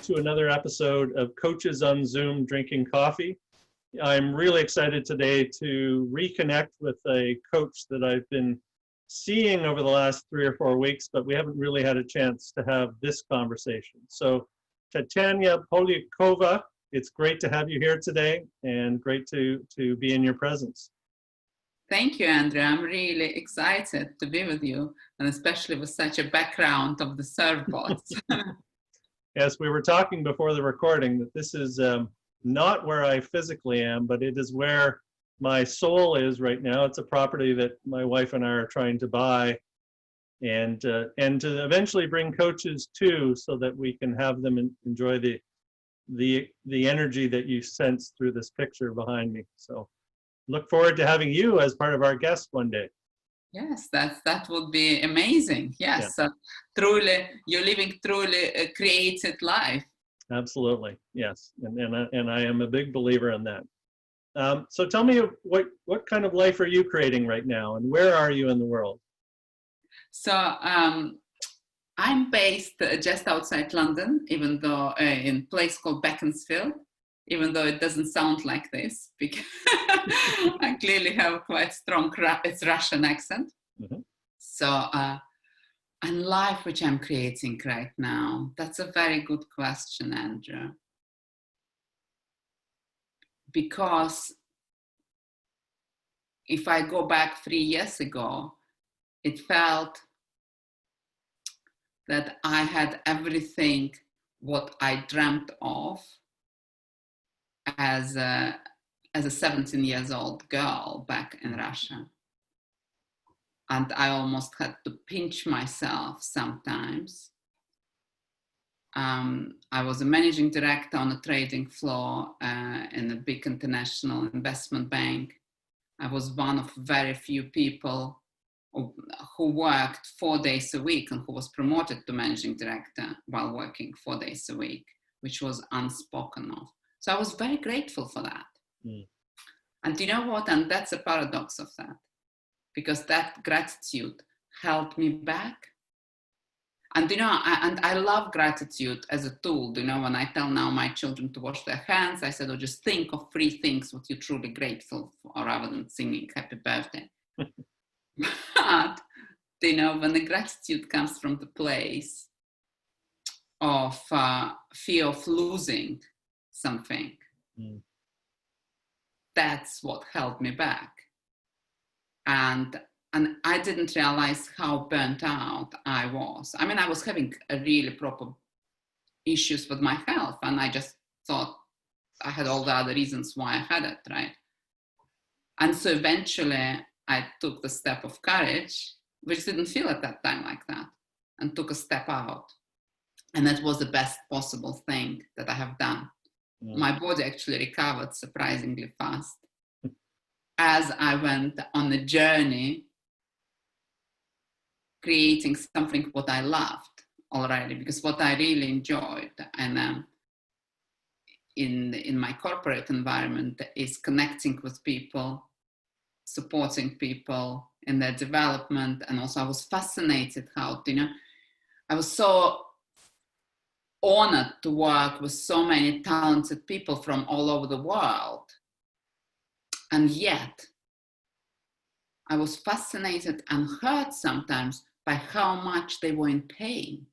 to another episode of Coaches on Zoom Drinking Coffee. I'm really excited today to reconnect with a coach that I've been seeing over the last 3 or 4 weeks, but we haven't really had a chance to have this conversation. So Tatiana Poliakova, it's great to have you here today and great to be in your presence. Thank you, Andrew. I'm really excited to be with you, and especially with such a background of the surfboards. Yes, we were talking before the recording that this is not where I physically am, but it is where my soul is right now. It's a property that my wife and I are trying to buy and to eventually bring coaches to, so that we can have them enjoy the energy that you sense through this picture behind me. So look forward to having you as part of our guest one day. Yes, that would be amazing. Yes, yeah. Truly, you're living truly a created life. Absolutely, yes, and I am a big believer in that. So tell me, what kind of life are you creating right now, and where are you in the world? So I'm based just outside London, even though in a place called Beaconsfield, even though it doesn't sound like this, because I clearly have quite strong Russian accent. Mm-hmm. So, and life which I'm creating right now, that's a very good question, Andrew. Because if I go back 3 years ago, it felt that I had everything what I dreamt of as a 17-year-old girl back in Russia. And I almost had to pinch myself sometimes. I was a managing director on a trading floor in a big international investment bank. I was one of very few people who worked 4 days a week and who was promoted to managing director while working 4 days a week, which was unspoken of. So I was very grateful for that. Mm. And you know what? And that's a paradox of that, because that gratitude held me back. And you know, I love gratitude as a tool. You know, when I tell now my children to wash their hands, I said, oh, just think of 3 things what you're truly grateful for, rather than singing happy birthday. But, you know, when the gratitude comes from the place of fear of losing something, that's what held me back. And I didn't realize how burnt out I was. I mean, I was having a really proper issues with my health, and I just thought I had all the other reasons why I had it, right? And so eventually I took the step of courage, which didn't feel at that time like that, and took a step out. And that was the best possible thing that I have done. Yeah. My body actually recovered surprisingly fast as I went on a journey creating something what I loved already, because what I really enjoyed and in my corporate environment is connecting with people, supporting people in their development. And also I was fascinated how, you know, I was so honored to work with so many talented people from all over the world. And yet I was fascinated and hurt sometimes by how much they were in pain.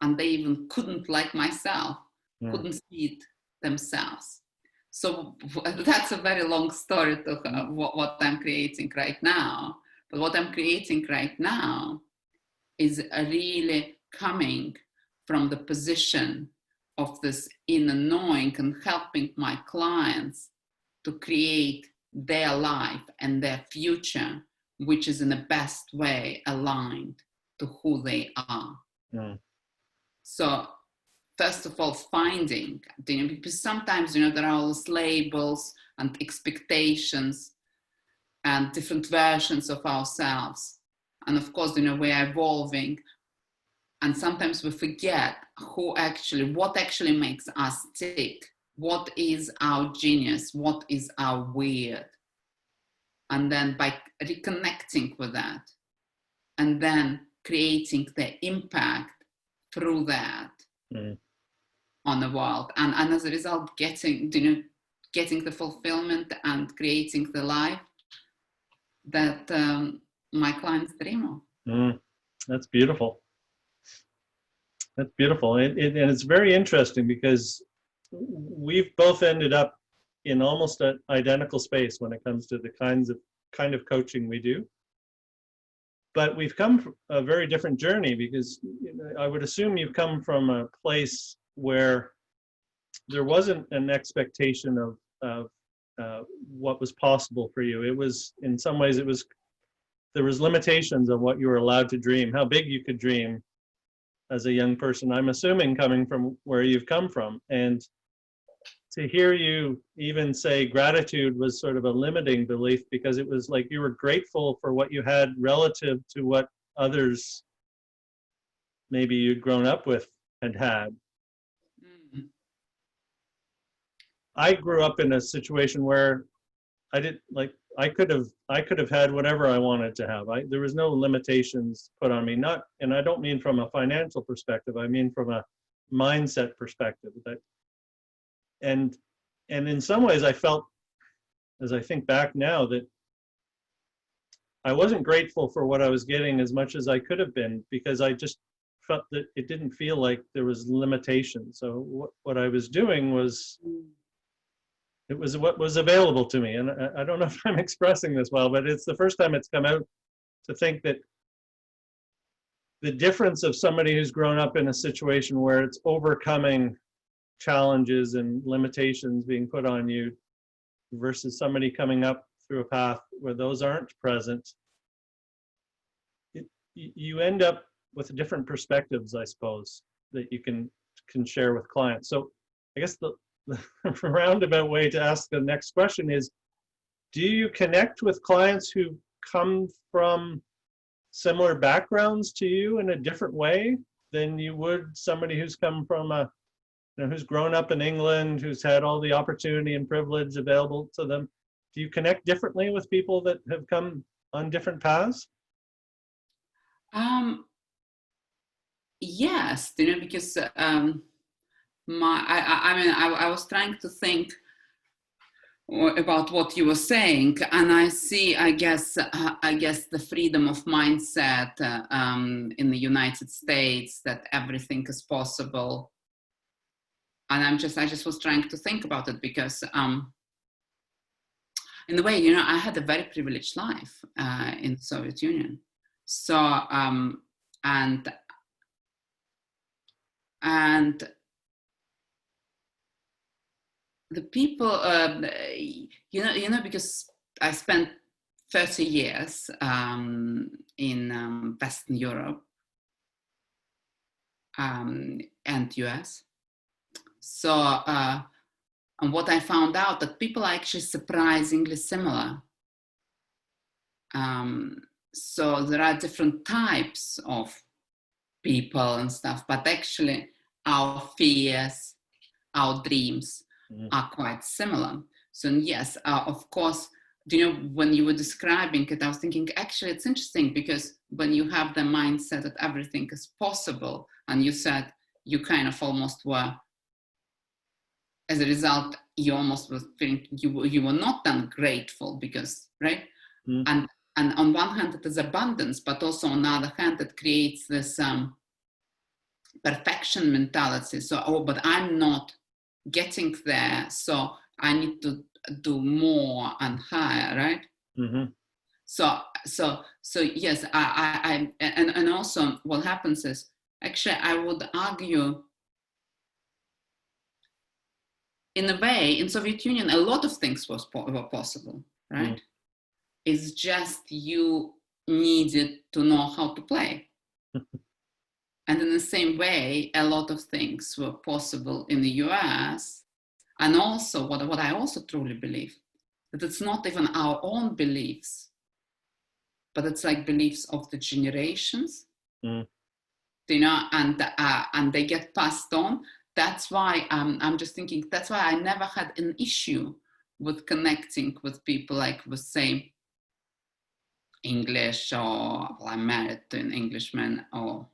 And they even couldn't, like myself, couldn't see it themselves. So that's a very long story to what I'm creating right now. But what I'm creating right now is really coming from the position of this inner knowing and helping my clients to create their life and their future, which is in the best way aligned to who they are. Mm. So first of all, finding, you know, because sometimes, you know, there are all these labels and expectations and different versions of ourselves. And of course, you know, we're evolving. And sometimes we forget what actually makes us tick. What is our genius? What is our weird? And then by reconnecting with that and then creating the impact through that, on the world, and as a result, getting the fulfillment and creating the life that my clients dream of. That's beautiful. That's beautiful. And it's very interesting because we've both ended up in almost an identical space when it comes to the kind of coaching we do. But we've come from a very different journey because I would assume you've come from a place where there wasn't an expectation of what was possible for you. It was, in some ways, there was limitations on what you were allowed to dream, how big you could dream as a young person, I'm assuming, coming from where you've come from. And to hear you even say gratitude was sort of a limiting belief, because it was like you were grateful for what you had relative to what others maybe you'd grown up with had. I grew up in a situation where I could have had whatever I wanted to have. There was no limitations put on me. And I don't mean from a financial perspective. I mean from a mindset perspective. And in some ways, I felt, as I think back now, that I wasn't grateful for what I was getting as much as I could have been, because I just felt that it didn't feel like there was limitations. So what I was doing was, it was what was available to me. And I don't know if I'm expressing this well, but it's the first time it's come out to think that the difference of somebody who's grown up in a situation where it's overcoming challenges and limitations being put on you versus somebody coming up through a path where those aren't present, you end up with different perspectives, I suppose, that you can share with clients. So I guess the roundabout way to ask the next question is, do you connect with clients who come from similar backgrounds to you in a different way than you would somebody who's come from who's grown up in England, who's had all the opportunity and privilege available to them? Do you connect differently with people that have come on different paths? Yes, because I was trying to think about what you were saying, and I see, I guess the freedom of mindset in the United States, that everything is possible. And I just was trying to think about it because, in a way, I had a very privileged life in the Soviet Union. So, and the people, because I spent 30 years in Western Europe and US. So, and what I found out, that people are actually surprisingly similar. So there are different types of people and stuff, but actually our fears, our dreams are quite similar. So yes, of course, when you were describing it, I was thinking, actually, it's interesting, because when you have the mindset that everything is possible, and you said you kind of almost were, as a result, you almost were feeling you were not then grateful, because, right? And on one hand, it is abundance, but also on the other hand, it creates this perfection mentality. So, but I'm not getting there, so I need to do more and higher, right? Mm-hmm. So yes, I and also what happens is, actually, I would argue, in a way, in Soviet Union, a lot of things were possible, right? It's just you needed to know how to play. And in the same way, a lot of things were possible in the US. And also, what I also truly believe, that it's not even our own beliefs, but it's like beliefs of the generations, and they get passed on. That's why I'm just thinking, that's why I never had an issue with connecting with people like with, say, English, or I'm married to an Englishman, or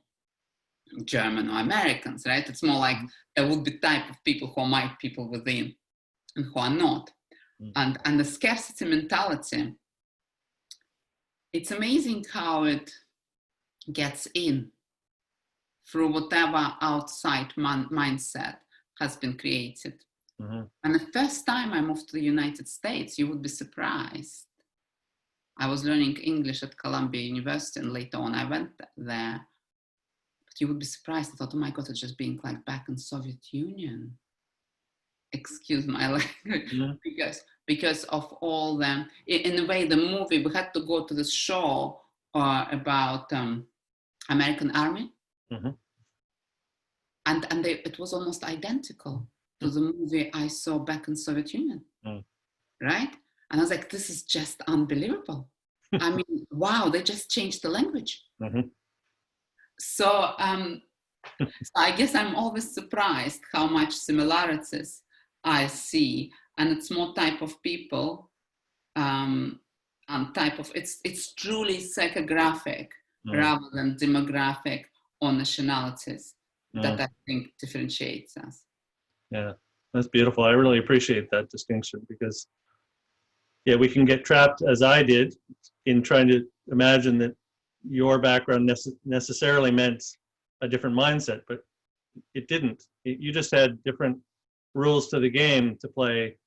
German or Americans, right? It's more like there would be type of people who are my people within and who are not. And the scarcity mentality, it's amazing how it gets in through whatever outside mindset has been created. And the first time I moved to the United States, you would be surprised. I was learning English at Columbia University, and later on I went there. But you would be surprised. I thought, oh my God, it's just being like back in Soviet Union. Excuse my language. Because of all them. In a way, the movie, we had to go to this show about American Army. And it was almost identical to the movie I saw back in Soviet Union, right? And I was like, this is just unbelievable. I mean, wow, they just changed the language. So I guess I'm always surprised how much similarities I see, and it's more type of people and type of, it's truly psychographic rather than demographic or nationalities that I think differentiates us. Yeah, that's beautiful. I really appreciate that distinction, because yeah, we can get trapped, as I did, in trying to imagine that your background necessarily meant a different mindset, but it didn't. You just had different rules to the game to play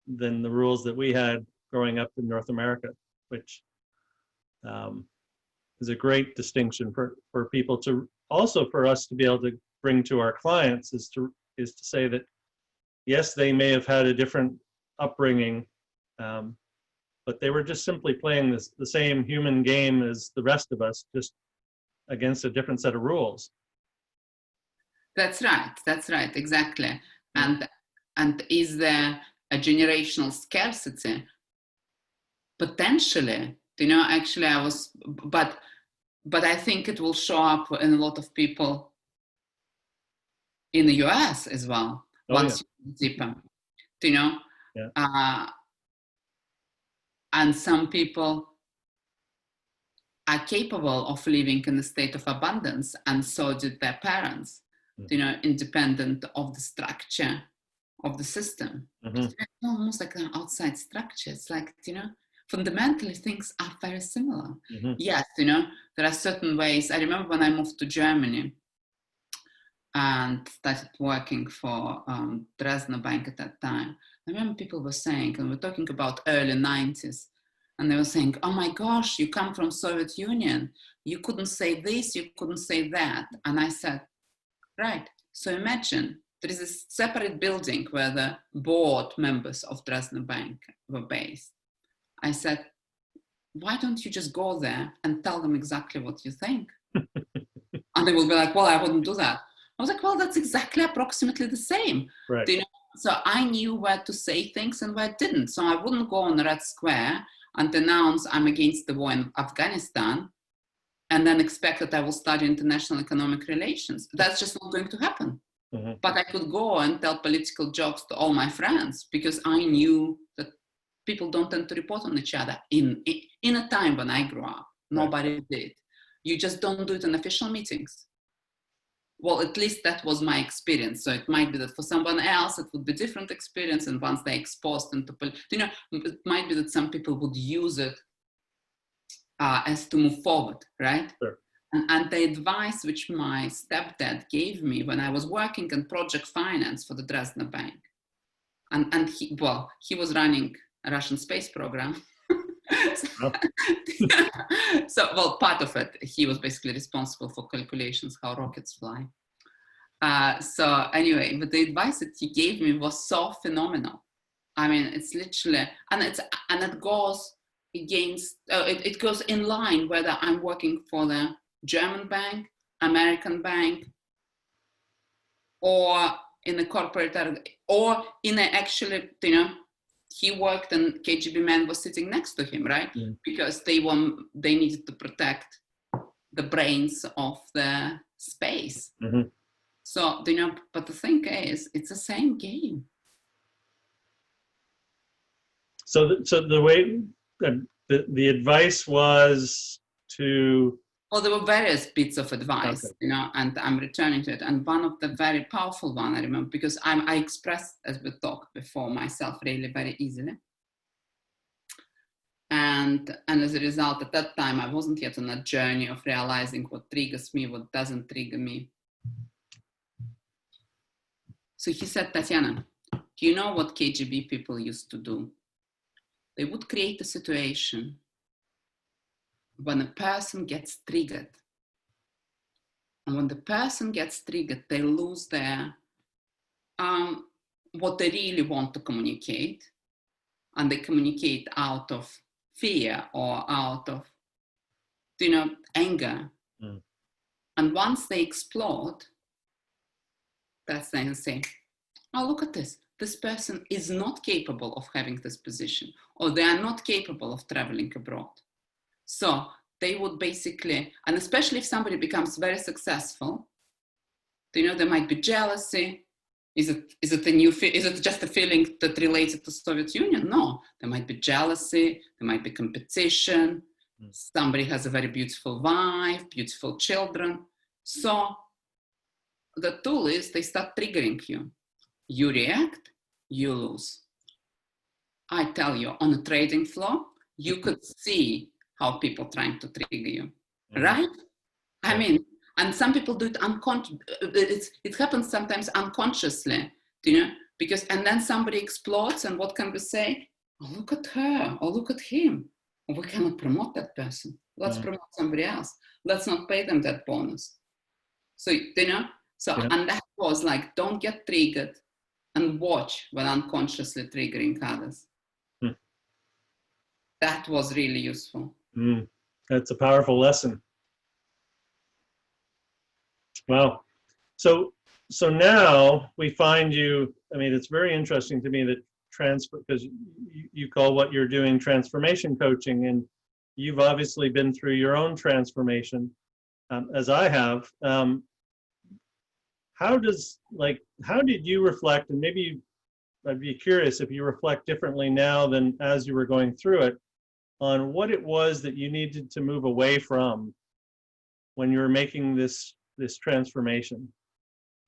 than the rules that we had growing up in North America, which is a great distinction for people to, also for us to be able to bring to our clients, is to say that, yes, they may have had a different upbringing, but they were just simply playing the same human game as the rest of us, just against a different set of rules. That's right, exactly. And is there a generational scarcity? Potentially, actually I was, but I think it will show up in a lot of people in the US as well, once you deeper, and some people are capable of living in a state of abundance, and so did their parents, independent of the structure of the system. It's almost like an outside structure. It's like, fundamentally things are very similar. Yes, there are certain ways. I remember when I moved to Germany and started working for Dresdner Bank at that time, I remember people were saying, and we're talking about early 90s, and they were saying, oh my gosh, you come from Soviet Union. You couldn't say this, you couldn't say that. And I said, right. So imagine there is a separate building where the board members of Dresdner Bank were based. I said, why don't you just go there and tell them exactly what you think? And they will be like, well, I wouldn't do that. I was like, well, that's exactly approximately the same. Right. So I knew where to say things and where I didn't. So I wouldn't go on the Red Square and announce I'm against the war in Afghanistan and then expect that I will study international economic relations. That's just not going to happen. But I could go and tell political jokes to all my friends, because I knew that people don't tend to report on each other in a time when I grew up. Nobody did. You just don't do it in official meetings. Well, at least that was my experience. So it might be that for someone else, it would be a different experience. And once they're exposed into, it might be that some people would use it as to move forward, right? Sure. And the advice which my stepdad gave me when I was working in project finance for the Dresdner Bank, and he was running a Russian space program. So, part of it, he was basically responsible for calculations, how rockets fly. So anyway, but the advice that he gave me was so phenomenal. I mean, it's literally, and it goes against, it goes in line whether I'm working for the German bank, American bank, or in a corporate, or in a actually, he worked and KGB man was sitting next to him, right? Because they needed to protect the brains of the space. So, but the thing is, it's the same game. So the way the advice was to Well, there were various bits of advice, Okay. you know, and I'm returning to it. And one of the very powerful one I remember, because I expressed, as we talked before, myself really very easily. And as a result, at that time, I wasn't yet on a journey of realizing what triggers me, what doesn't trigger me. So he said, Tatiana, do you know what KGB people used to do? They would create a situation when a person gets triggered. And when the person gets triggered, they lose their, what they really want to communicate. And they communicate out of fear or out of, you know, anger. Mm. And once they explode, that's when they say, oh, look at this. This person is not capable of having this position, or they are not capable of traveling abroad. So they would basically, and especially if somebody becomes very successful, you know, there might be jealousy. Is it a new, is it just a feeling that related to Soviet Union? No, there might be jealousy, there might be competition. Somebody has a very beautiful wife, beautiful children. So the tool is they start triggering you. You react, you lose. I tell you, on a trading floor, you could see how people trying to trigger you, right? I mean, and some people do it unconsciously. It happens sometimes unconsciously, you know, because, and then somebody explodes, and what can we say? Oh, look at her, or look at him. Oh, we cannot promote that person. Let's promote somebody else. Let's not pay them that bonus. So, you know, so, and that was like, don't get triggered and watch when unconsciously triggering others. That was really useful. That's a powerful lesson. Wow. So now we find you, I mean, it's very interesting to me that because you call what you're doing transformation coaching, and you've obviously been through your own transformation, as I have. How did you reflect, and maybe I'd be curious if you reflect differently now than as you were going through it, on what it was that you needed to move away from when you were making this transformation?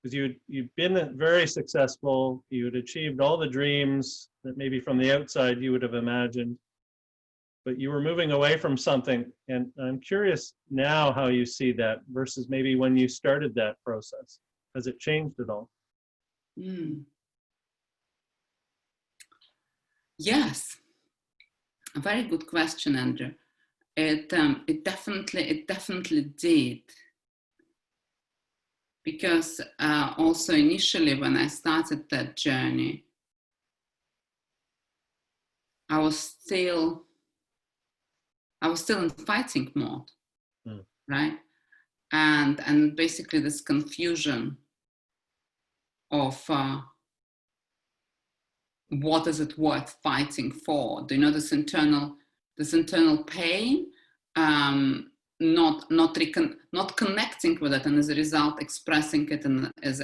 Because you'd been very successful, you had achieved all the dreams that maybe from the outside you would have imagined, but you were moving away from something. And I'm curious now how you see that versus maybe when you started that process. Has it changed at all? Yes, a very good question, Andrew. It definitely did. Because also initially when I started that journey, I was still in fighting mode, right? And basically this confusion of what is it worth fighting for? Do you know this internal pain? Not connecting with it, and as a result expressing it as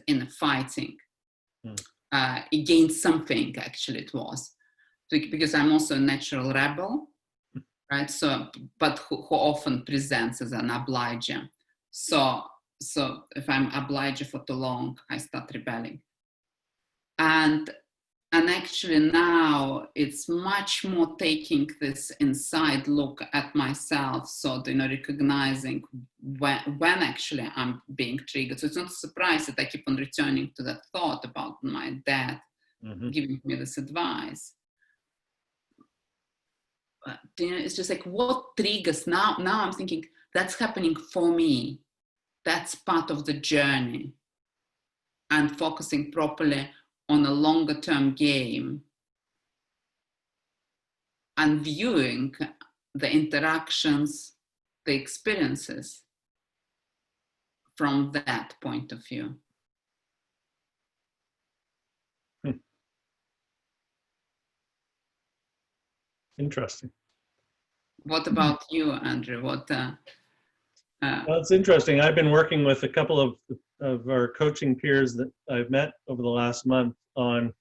in fighting against something. Actually it was because I'm also a natural rebel, right? So but who often presents as an obliger. So if I'm obliger for too long, I start rebelling. And actually now it's much more taking this inside look at myself. So, you know, recognizing when actually I'm being triggered. So it's not a surprise that I keep on returning to that thought about my dad giving me this advice. But, you know, it's just like what triggers now I'm thinking that's happening for me. That's part of the journey. And focusing properly on a longer term game and viewing the interactions, the experiences from that point of view. Interesting. What about you, Andrew? What? Well, it's interesting. I've been working with a couple of our coaching peers that I've met over the last month on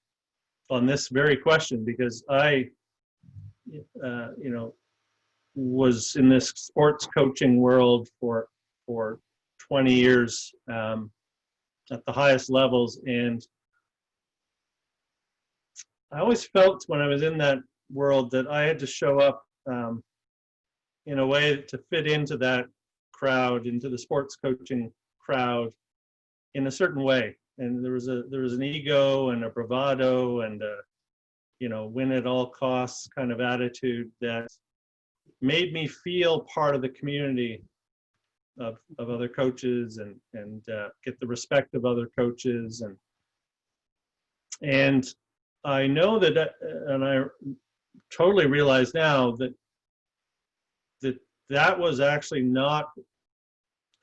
this very question, because I, you know, was in this sports coaching world for 20 years at the highest levels. And I always felt when I was in that world that I had to show up in a way to fit into that crowd, into the sports coaching crowd in a certain way. And there was an ego and a bravado and a, win at all costs kind of attitude that made me feel part of the community of other coaches and get the respect of other coaches. And I know and I totally realize now that was actually not,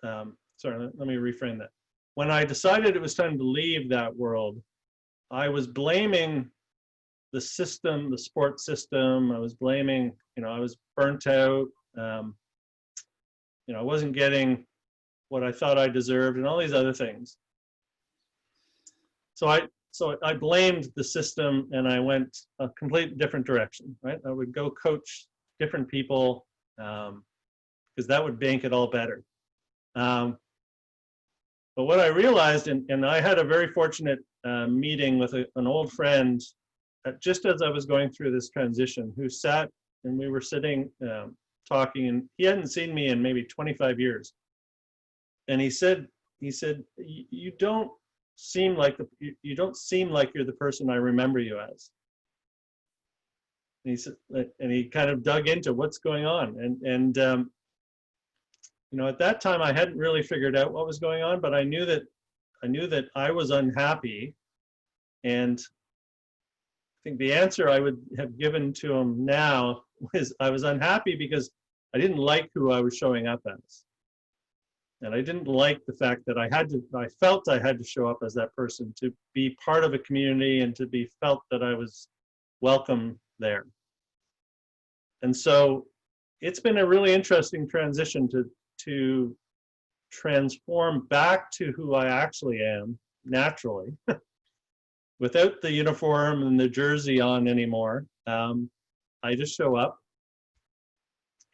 sorry, let me reframe that. When I decided it was time to leave that world, I was blaming the system, the sports system. I was blaming, I was burnt out. I wasn't getting what I thought I deserved and all these other things. So I blamed the system and I went a completely different direction, right? I would go coach different people because that would make it all better. But what I realized, and I had a very fortunate meeting with an old friend just as I was going through this transition, who sat and we were sitting talking, and he hadn't seen me in maybe 25 years. And he said, you don't seem like you're the person I remember you as. And he said, and he kind of dug into what's going on. And at that time I hadn't really figured out what was going on, but I knew that I was unhappy. And I think the answer I would have given to him now was I was unhappy because I didn't like who I was showing up as. And I didn't like the fact that I felt I had to show up as that person to be part of a community and to be felt that I was welcome there. And so it's been a really interesting transition to transform back to who I actually am naturally, without the uniform and the jersey on anymore. I just show up.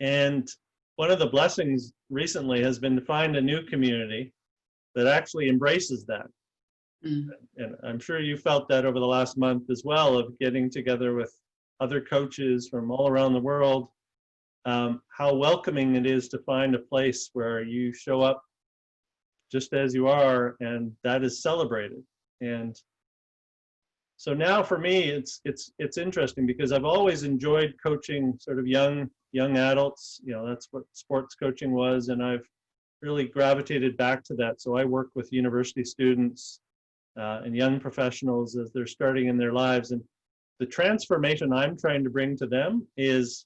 And one of the blessings recently has been to find a new community that actually embraces that. Mm. And I'm sure you felt that over the last month as well, of getting together with other coaches from all around the world, how welcoming it is to find a place where you show up just as you are, and that is celebrated. And so now for me, it's interesting because I've always enjoyed coaching sort of young adults. That's what sports coaching was, and I've really gravitated back to that. So I work with university students and young professionals as they're starting in their lives, and the transformation I'm trying to bring to them is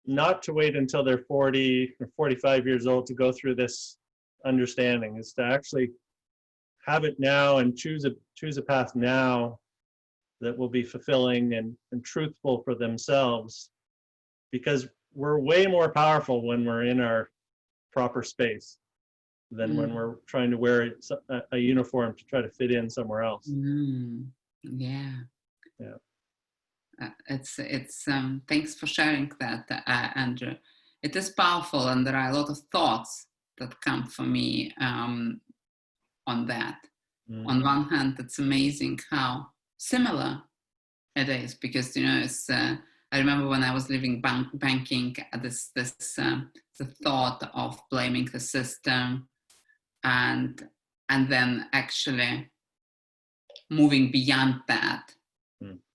not to wait until they're 40 or 45 years old to go through this understanding. Is to actually have it now and choose a path now that will be fulfilling and truthful for themselves, because we're way more powerful when we're in our proper space than when we're trying to wear a uniform to try to fit in somewhere else. Yeah. It's thanks for sharing that, Andrew. It is powerful, and there are a lot of thoughts that come for me on that. On one hand, it's amazing how similar it is, because it's I remember when I was leaving banking, the thought of blaming the system and then actually moving beyond that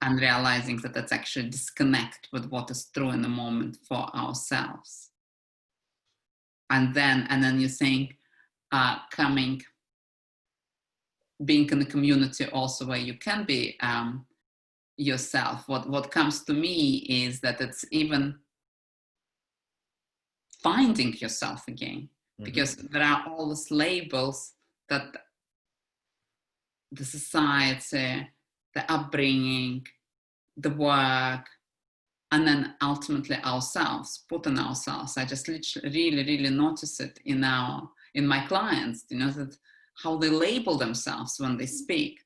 and realizing that that's actually disconnect with what is true in the moment for ourselves. And then you're saying being in a community also where you can be yourself. What comes to me is that it's even finding yourself again, because there are all these labels that the society, the upbringing, the work, and then ultimately ourselves, put on ourselves. I just really notice it in my clients, that how they label themselves when they speak.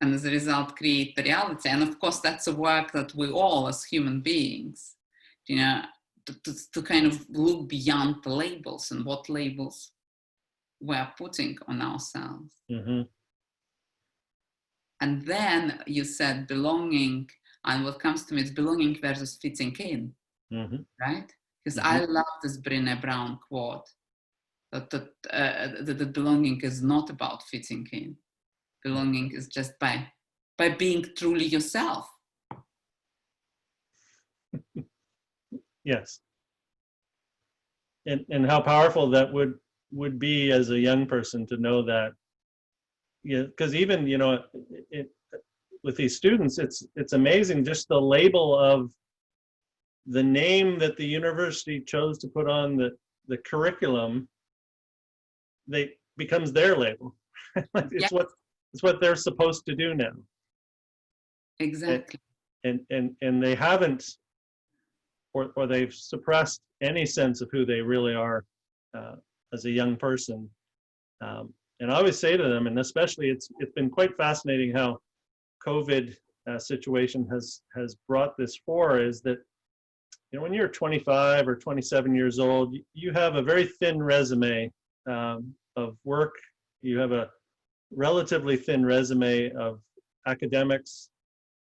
And as a result, create the reality. And of course, that's a work that we all, as human beings, you know, to kind of look beyond the labels and what labels we're putting on ourselves. Mm-hmm. And then you said belonging, and what comes to me is belonging versus fitting in, Mm-hmm. right? Because Mm-hmm. I love this Brené Brown quote that belonging is not about fitting in. Belonging is just by being truly yourself. Yes. And how powerful that would be as a young person to know that. Yeah, because even, you know, with these students, it's amazing just the label of the name that the university chose to put on the curriculum. They becomes their label. It's Yeah, what they're supposed to do now. exactly. And they haven't, or they've suppressed any sense of who they really are as a young person. And I always say to them, and especially it's been quite fascinating how COVID situation has brought this forward, is that, you know, when you're 25 or 27 years old, you have a very thin resume of work. You have a relatively thin resume of academics,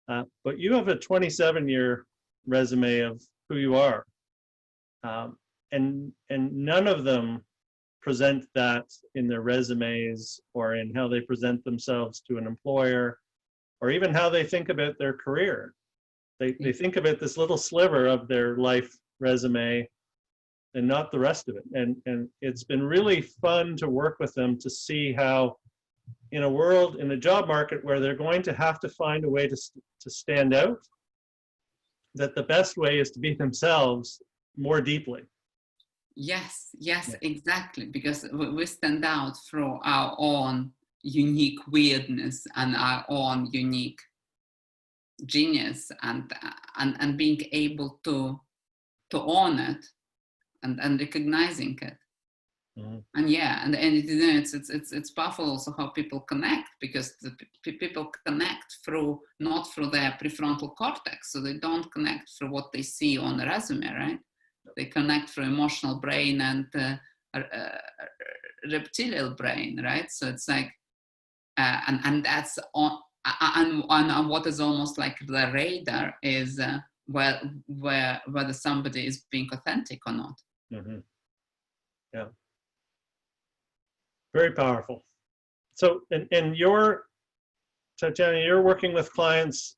but you have a 27-year resume of who you are, and none of them present that in their resumes or in how they present themselves to an employer, or even how they think about their career. They think about this little sliver of their life resume and not the rest of it. And it's been really fun to work with them to see how, in a job market where they're going to have to find a way to stand out, that the best way is to be themselves more deeply. Yes, exactly. Because we stand out through our own unique weirdness and our own unique genius, and being able to own it and recognizing it. Mm-hmm. And yeah, and you know, it's powerful also how people connect, because the people connect not through their prefrontal cortex, so they don't connect through what they see on the resume, right? They connect through emotional brain and reptilian brain, right? So it's like, and that's on, and what is almost like the radar is whether somebody is being authentic or not. Mm-hmm. Yeah. Very powerful. So, and Tatiana, you're working with clients.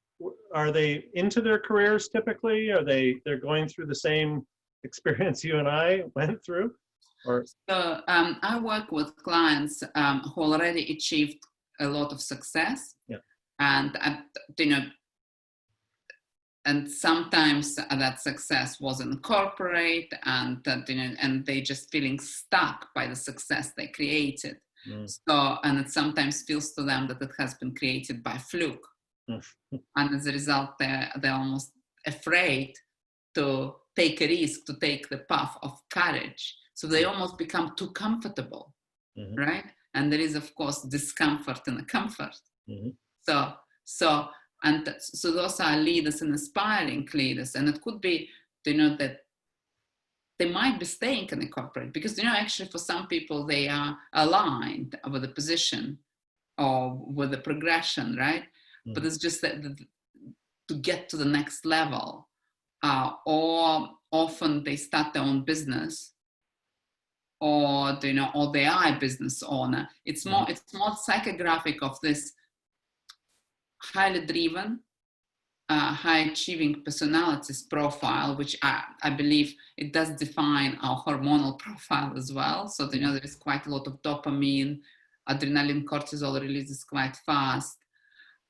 Are they into their careers typically? Are they're going through the same experience you and I went through? Or So I work with clients who already achieved a lot of success, yeah. and you know, and sometimes that success wasn't corporate, and you know, and they just feeling stuck by the success they created. So, and it sometimes feels to them that it has been created by fluke, and as a result, they're almost afraid to take a risk, to take the path of courage. So they almost become too comfortable, right? And there is, of course, discomfort in the comfort. So those are leaders and aspiring leaders, and it could be, you know, that they might be staying in the corporate because, you know, actually for some people they are aligned with the position or with the progression, right? But it's just that to get to the next level, or often they start their own business, or you know, or they are a business owner. It's more psychographic of this highly driven, high achieving personalities profile, which I believe it does define our hormonal profile as well. So, you know, there is quite a lot of dopamine, adrenaline, cortisol releases quite fast,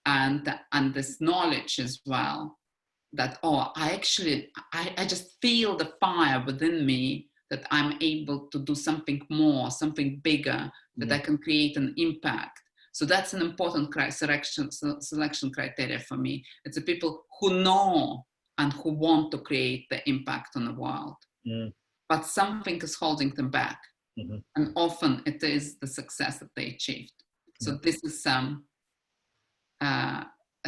and this knowledge as well that, oh, I just feel the fire within me that I'm able to do something more, something bigger, that I can create an impact. So that's an important selection criteria for me. It's the people who know and who want to create the impact on the world, but something is holding them back. And often it is the success that they achieved. So this is a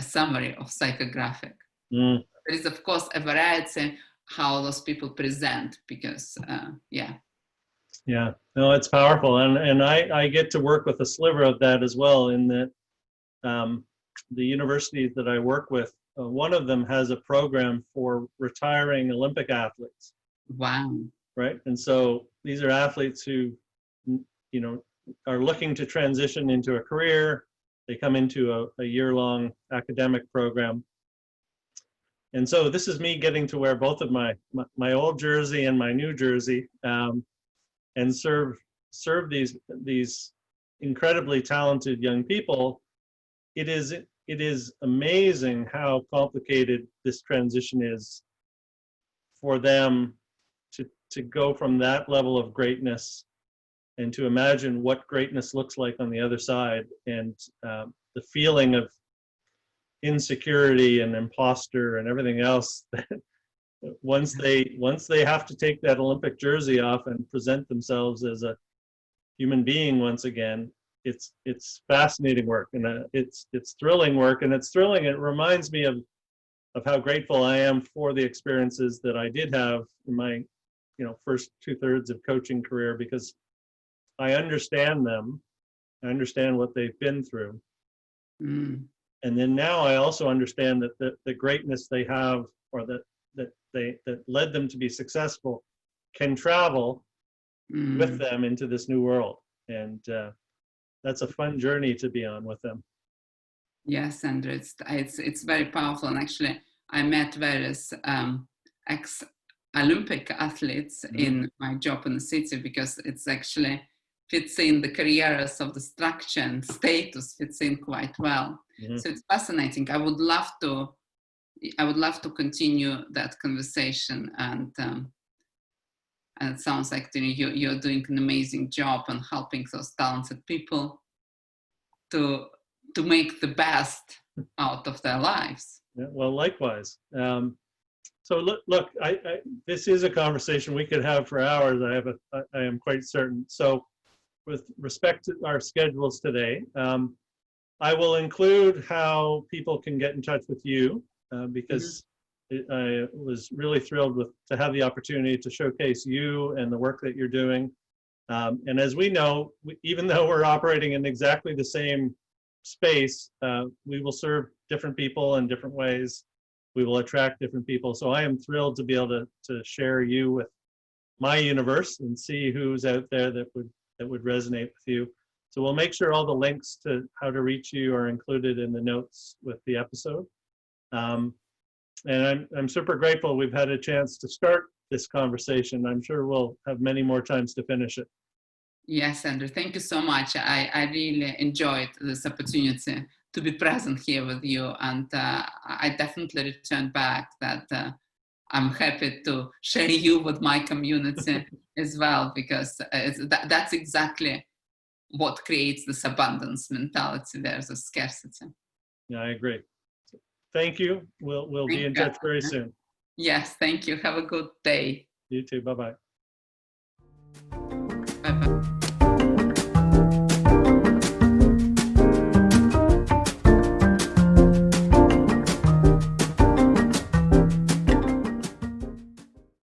summary of psychographic. There is, of course, a variety how those people present, because yeah. Yeah, no, it's powerful, and I get to work with a sliver of that as well. In that, the universities that I work with, one of them has a program for retiring Olympic athletes. Wow. Right, and so these are athletes who, you know, are looking to transition into a career. They come into a year-long academic program. And so this is me getting to wear both of my old jersey and my new jersey, and serve these incredibly talented young people. It is amazing how complicated this transition is for them to go from that level of greatness and to imagine what greatness looks like on the other side, and the feeling of insecurity and imposter and everything else that once they have to take that Olympic jersey off and present themselves as a human being once again, it's fascinating work, and it's thrilling work, and it's thrilling. It reminds me of how grateful I am for the experiences that I did have in my first 2/3 of coaching career, because I understand them. I understand what they've been through. And then now I also understand that the greatness they have, or that led them to be successful, can travel with them into this new world. And that's a fun journey to be on with them. Yes, Andrew, it's very powerful. And actually, I met various ex-Olympic athletes in my job in the city, because it's actually fits in the careers of the structure, and status fits in quite well. So it's fascinating. I would love to continue that conversation, and it sounds like you're doing an amazing job on helping those talented people to make the best out of their lives. Yeah, well, likewise. So look, this is a conversation we could have for hours. I am quite certain. So, with respect to our schedules today, I will include how people can get in touch with you, because I was really thrilled to have the opportunity to showcase you and the work that you're doing. And as we know, even though we're operating in exactly the same space, we will serve different people in different ways. We will attract different people. So I am thrilled to be able to share you with my universe and see who's out there that would resonate with you. So we'll make sure all the links to how to reach you are included in the notes with the episode. And I'm super grateful we've had a chance to start this conversation. I'm sure we'll have many more times to finish it. Yes, Andrew, thank you so much. I really enjoyed this opportunity to be present here with you, and I definitely return back that I'm happy to share you with my community as well, because that's exactly what creates this abundance mentality. There's a scarcity. Yeah, I agree. Thank you. We'll be in touch very soon. Yes, thank you. Have a good day. You too. Bye-bye. Bye-bye.